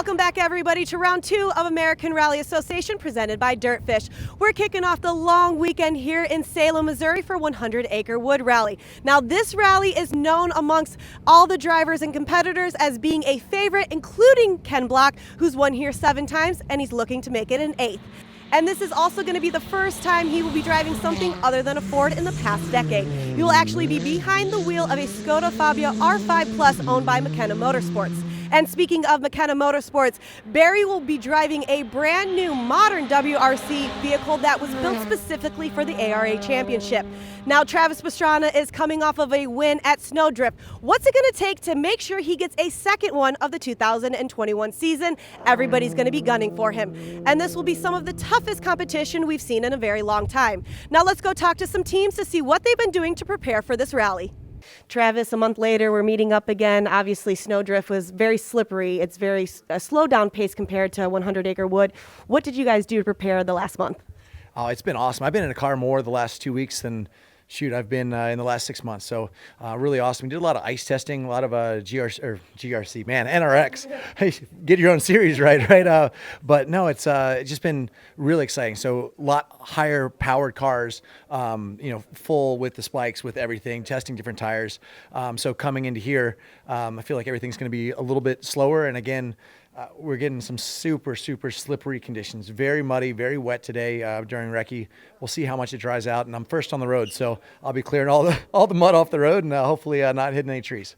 Welcome back, everybody, to round 2 of American Rally Association presented by DirtFish. We're kicking off the long weekend here in Salem, Missouri for 100 Acre Wood Rally. Now, this rally is known amongst all the drivers and competitors as being a favorite, including Ken Block, who's won here 7 times, and he's looking to make it an 8th. And this is also going to be the first time he will be driving something other than a Ford in the past decade. He will actually be behind the wheel of a Skoda Fabia R5 Plus owned by McKenna Motorsports. And speaking of McKenna Motorsports, Barry will be driving a brand new modern WRC vehicle that was built specifically for the ARA Championship. Now, Travis Pastrana is coming off of a win at Snowdrift. What's it going to take to make sure he gets a second one of the 2021 season? Everybody's going to be gunning for him. And this will be some of the toughest competition we've seen in a very long time. Now let's go talk to some teams to see what they've been doing to prepare for this rally. Travis, a month later, we're meeting up again. Obviously, Snowdrift was very slippery. It's very a slow down pace compared to 100 Acre Wood. What did you guys do to prepare the last month? Oh, it's been awesome. I've been in a car more the last 2 weeks than I've been in the last 6 months. So really awesome. We did a lot of ice testing, a lot of GRC, man, NRX. Hey, get your own series right? But no, it's just been really exciting. So a lot higher powered cars, full with the spikes, with everything, testing different tires. So coming into here, I feel like everything's going to be a little bit slower. And again, we're getting some super slippery conditions. Very muddy, very wet today during recce. We'll see how much it dries out, and I'm first on the road, so I'll be clearing all the mud off the road and hopefully not hitting any trees.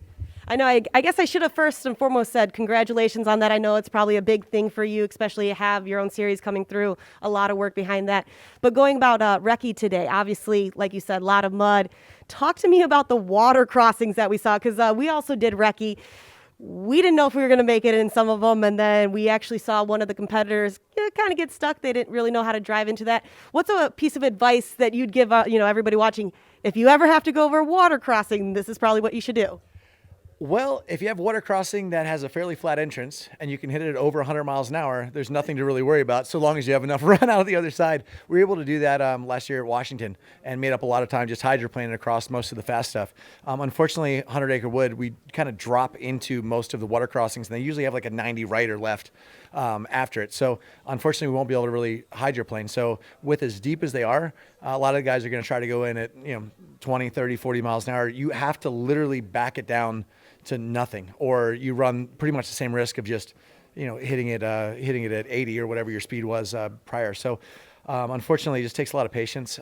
I know, I guess I should have first and foremost said congratulations on that. I know it's probably a big thing for you, especially to have your own series coming through, a lot of work behind that. But going about recce today, obviously, like you said, a lot of mud. Talk to me about the water crossings that we saw, because we also did recce. We didn't know if we were going to make it in some of them, and then we actually saw one of the competitors kind of get stuck. They didn't really know how to drive into that. What's a piece of advice that you'd give everybody watching? If you ever have to go over a water crossing, this is probably what you should do. Well, if you have water crossing that has a fairly flat entrance and you can hit it at over 100 miles an hour, there's nothing to really worry about so long as you have enough run out of the other side. We were able to do that last year at Washington and made up a lot of time just hydroplaning across most of the fast stuff. Unfortunately, 100 Acre Wood, we kind of drop into most of the water crossings, and they usually have like a 90 right or left after it. So unfortunately, we won't be able to really hydroplane. So with as deep as they are, a lot of the guys are going to try to go in at 20, 30, 40 miles an hour. You have to literally back it down to nothing, or you run pretty much the same risk of just hitting it at 80 or whatever your speed was prior. So unfortunately, it just takes a lot of patience.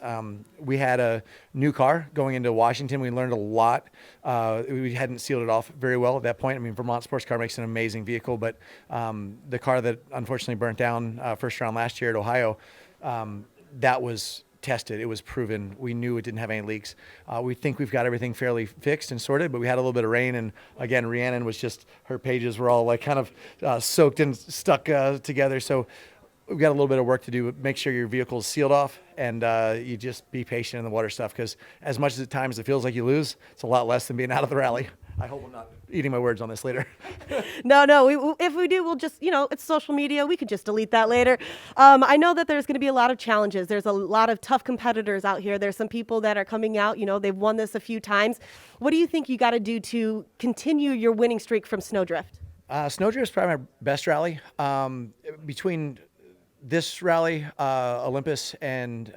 We had a new car going into Washington. We learned a lot. We hadn't sealed it off very well at that point. I mean, Vermont Sports Car makes an amazing vehicle, but the car that unfortunately burnt down first round last year at Ohio, that was tested. It was proven. We knew it didn't have any leaks. We think we've got everything fairly fixed and sorted, but we had a little bit of rain, and again, Rhiannon was just, her pages were all like kind of soaked and stuck together. So we've got a little bit of work to do. Make sure your vehicle is sealed off, and you just be patient in the water stuff, because as much as at times it feels like you lose, it's a lot less than being out of the rally. I hope I'm not eating my words on this later. No, if we do, we'll just, it's social media. We could just delete that later. I know that there's going to be a lot of challenges. There's a lot of tough competitors out here. There's some people that are coming out, they've won this a few times. What do you think you got to do to continue your winning streak from Snowdrift? Snowdrift is probably my best rally. Between this rally, Olympus, and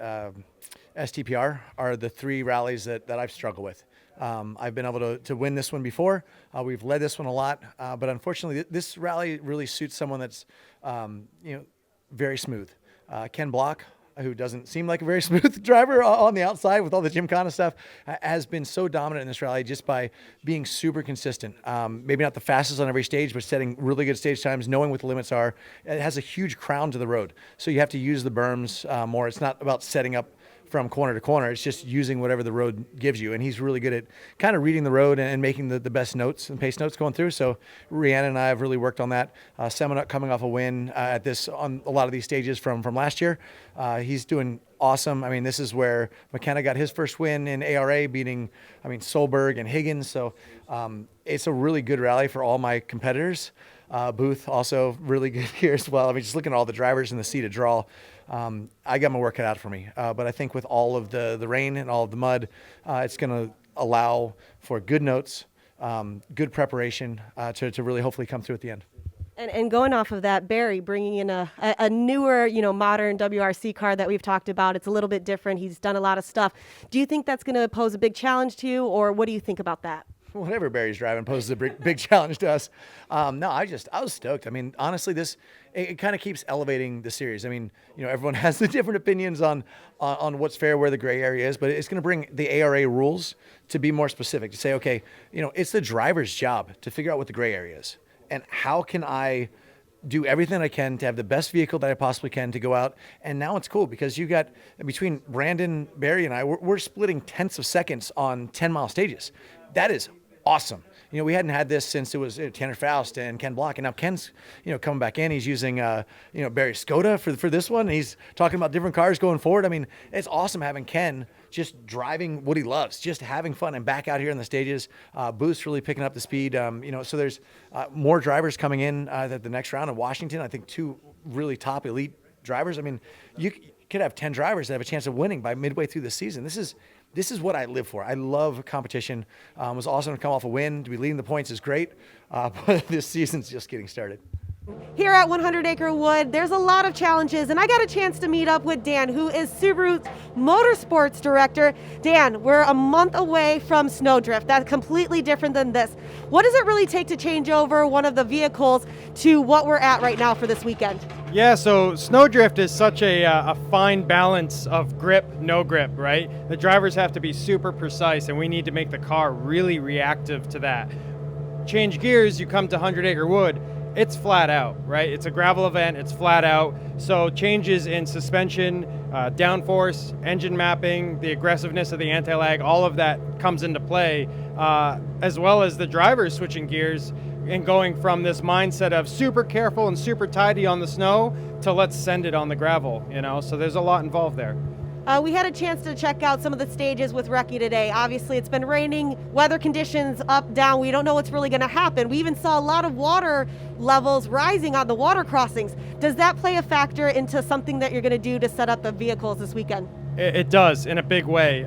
STPR are the 3 rallies that I've struggled with. I've been able to win this one before. We've led this one a lot, but unfortunately, this rally really suits someone that's, very smooth. Ken Block, who doesn't seem like a very smooth driver on the outside with all the Gymkhana stuff, has been so dominant in this rally just by being super consistent. Maybe not the fastest on every stage, but setting really good stage times, knowing what the limits are. It has a huge crown to the road, so you have to use the berms more. It's not about setting up from corner to corner. It's just using whatever the road gives you, and he's really good at kind of reading the road and making the best notes and pace notes going through. So Rhiannon and I have really worked on that. Seminuk coming off a win at this on a lot of these stages from last year. He's doing awesome. I mean, this is where McKenna got his first win in ARA, beating Solberg and Higgins. So it's a really good rally for all my competitors. Booth also really good here as well. Just looking at all the drivers in the seat of draw, I got my work cut out for me. But I think with all of the rain and all of the mud, it's going to allow for good notes, good preparation to really hopefully come through at the end. And going off of that, Barry bringing in a newer, modern WRC car that we've talked about. It's a little bit different. He's done a lot of stuff. Do you think that's going to pose a big challenge to you, or what do you think about that? Whatever Barry's driving poses a big challenge to us. No, I was stoked. I mean, honestly, it kind of keeps elevating the series. I mean, everyone has the different opinions on what's fair, where the gray area is, but it's going to bring the ARA rules to be more specific, to say, okay, it's the driver's job to figure out what the gray area is. And how can I do everything I can to have the best vehicle that I possibly can to go out? And now it's cool because you got, between Brandon, Barry, and I, we're splitting tenths of seconds on 10-mile stages. That is awesome. We hadn't had this since it was Tanner Faust and Ken Block, and now Ken's, coming back in. He's using, Barry Skoda for this one. He's talking about different cars going forward. I mean, it's awesome having Ken just driving what he loves, just having fun, and back out here in the stages. Booth's really picking up the speed. So there's more drivers coming in at the next round in Washington. I think 2 really top elite drivers. I mean, you could have 10 drivers that have a chance of winning by midway through the season. This is what I live for. I love competition. It was awesome to come off a win. To be leading the points is great, but this season's just getting started. Here at 100 Acre Wood, there's a lot of challenges, and I got a chance to meet up with Dan, who is Subaru's Motorsports Director. Dan, we're a month away from Snowdrift. That's completely different than this. What does it really take to change over one of the vehicles to what we're at right now for this weekend? Yeah, so Snowdrift is such a fine balance of grip, no grip, right? The drivers have to be super precise, and we need to make the car really reactive to that. Change gears, you come to 100 Acre Wood, it's flat out, right? It's a gravel event, it's flat out. So changes in suspension, downforce, engine mapping, the aggressiveness of the anti-lag, all of that comes into play, as well as the drivers switching gears and going from this mindset of super careful and super tidy on the snow to let's send it on the gravel, So there's a lot involved there. We had a chance to check out some of the stages with Recce today. Obviously, it's been raining, weather conditions up, down. We don't know what's really going to happen. We even saw a lot of water levels rising on the water crossings. Does that play a factor into something that you're going to do to set up the vehicles this weekend? It does, in a big way.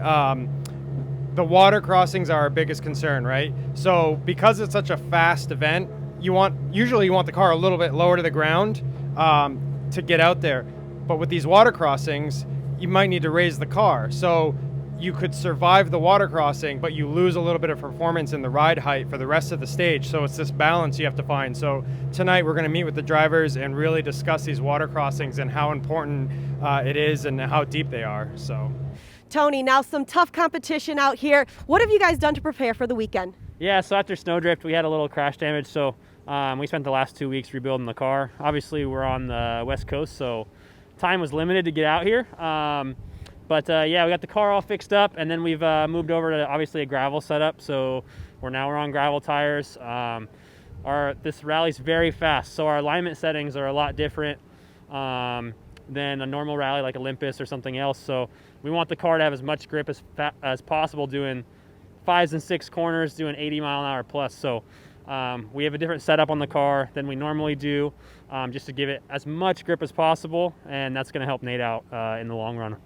The water crossings are our biggest concern, right? So because it's such a fast event, usually you want the car a little bit lower to the ground to get out there. But with these water crossings, you might need to raise the car. So you could survive the water crossing, but you lose a little bit of performance in the ride height for the rest of the stage. So it's this balance you have to find. So tonight we're going to meet with the drivers and really discuss these water crossings and how important it is and how deep they are. So, Tony, now some tough competition out here. What have you guys done to prepare for the weekend? Yeah, so after Snowdrift, we had a little crash damage. So we spent the last 2 weeks rebuilding the car. Obviously, we're on the West Coast, so time was limited to get out here. But yeah, we got the car all fixed up, and then we've moved over to obviously a gravel setup. So we're on gravel tires. This rally's very fast, so our alignment settings are a lot different than a normal rally like Olympus or something else. So we want the car to have as much grip as possible, doing 5s and 6 corners, doing 80 mile an hour plus. So we have a different setup on the car than we normally do, just to give it as much grip as possible, and that's going to help Nate out in the long run.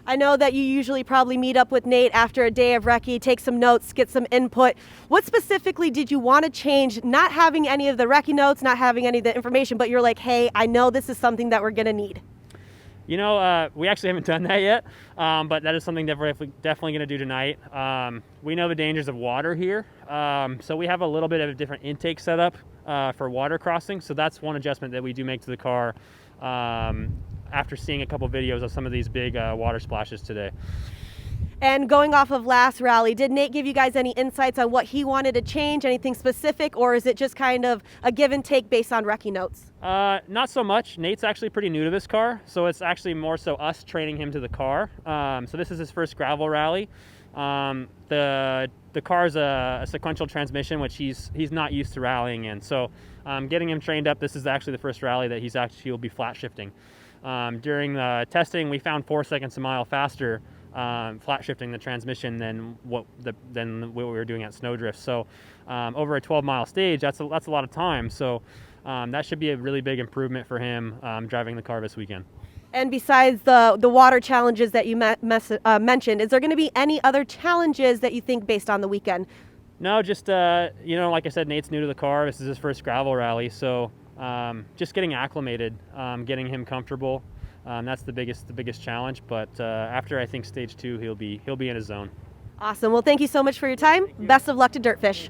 I know that you usually probably meet up with Nate after a day of recce, take some notes, get some input. What specifically did you want to change, not having any of the recce notes, not having any of the information, but you're like, hey, I know this is something that we're going to need? We actually haven't done that yet, but that is something that we're definitely going to do tonight. We know the dangers of water here, so we have a little bit of a different intake setup for water crossing. So that's one adjustment that we do make to the car after seeing a couple videos of some of these big water splashes today. And going off of last rally, did Nate give you guys any insights on what he wanted to change, anything specific, or is it just kind of a give and take based on recce notes? Not so much. Nate's actually pretty new to this car, so it's actually more so us training him to the car. So this is his first gravel rally. The car's a sequential transmission, which he's not used to rallying in. So getting him trained up, this is actually the first rally that he'll be flat shifting. During the testing, we found 4 seconds a mile faster flat shifting the transmission than what we were doing at Snowdrift. So over a 12-mile stage, that's a lot of time. So that should be a really big improvement for him driving the car this weekend. And besides the water challenges that you mentioned, is there going to be any other challenges that you think based on the weekend? No, just like I said, Nate's new to the car. This is his first gravel rally, so just getting acclimated, getting him comfortable. That's the biggest challenge. But after I think stage 2, he'll be in his zone. Awesome. Well, thank you so much for your time. Best of luck to DirtFish.